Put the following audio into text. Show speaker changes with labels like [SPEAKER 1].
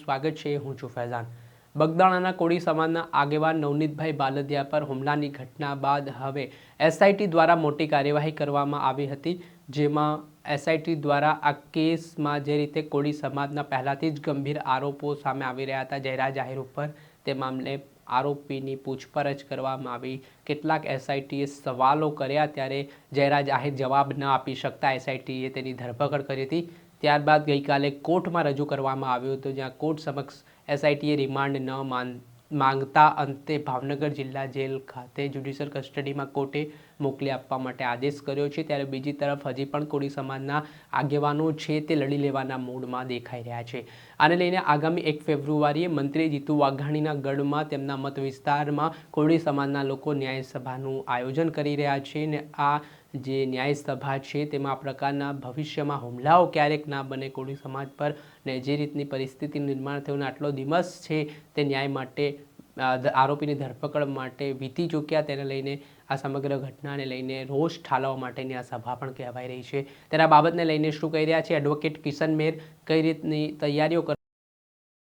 [SPEAKER 1] સ્વાગત છે। હું છું ફૈઝાન। બગદાણાના કોળી સમાજના આગેવાન નવનીતભાઈ બાલદિયા પર હુમલાની ઘટના બાદ હવે એસઆઈટી દ્વારા મોટી કાર્યવાહી કરવામાં આવી હતી, જેમાં એસઆઈટી દ્વારા આ કેસમાં જે રીતે કોળી સમાજના પહેલાથી જ ગંભીર આરોપો સામે આવી રહ્યા હતા જયરાજ આહિર ઉપર, તે મામલે આરોપીની પૂછપરછ કરવામાં આવી। કેટલાક એસઆઈટીએ સવાલો કર્યા ત્યારે જયરાજ આહિર જવાબ ન આપી શકતા એસઆઈટીએ તેની ધરપકડ કરી હતી। ત્યારબાદ ગઈકાલે કોર્ટમાં રજૂ કરવામાં આવ્યું હતું, જ્યાં કોર્ટ સમક્ષ એસઆઈટીએ રિમાન્ડ ન માંગતા અંતે ભાવનગર જિલ્લા જેલ ખાતે જ્યુડિશિયલ કસ્ટડીમાં કોર્ટે મોકલી આપવા માટે આદેશ કર્યો છે। ત્યારે બીજી તરફ હજી પણ કોળી સમાજના આગેવાનો છે તે લડી લેવાના મૂડમાં દેખાઈ રહ્યા છે। આને લઈને આગામી 1 ફેબ્રુઆરીએ મંત્રી જીતુ વાઘાણીના ગઢમાં તેમના મત વિસ્તારમાં કોળી સમાજના લોકો ન્યાય સભાનું આયોજન કરી રહ્યા છે અને આ જે ન્યાય સભા છે તેમાં આ પ્રકારના ભવિષ્યમાં હુમલાઓ ક્યારેક ના બને કોળી સમાજ પર, ને જે રીતની પરિસ્થિતિનું નિર્માણ થયું આટલો દિવસ છે તે ન્યાય માટે આરોપીની ધરપકડ માટે વીતી ચૂક્યા, તેને લઈને આ સમગ્ર ઘટનાને લઈને રોષ ઠાલવવા માટેની આ સભા પણ કહેવાઈ રહી છે। ત્યારે આ બાબતને લઈને શું કહી રહ્યા છે એડવોકેટ કિશન મેર, કઈ રીતની તૈયારીઓ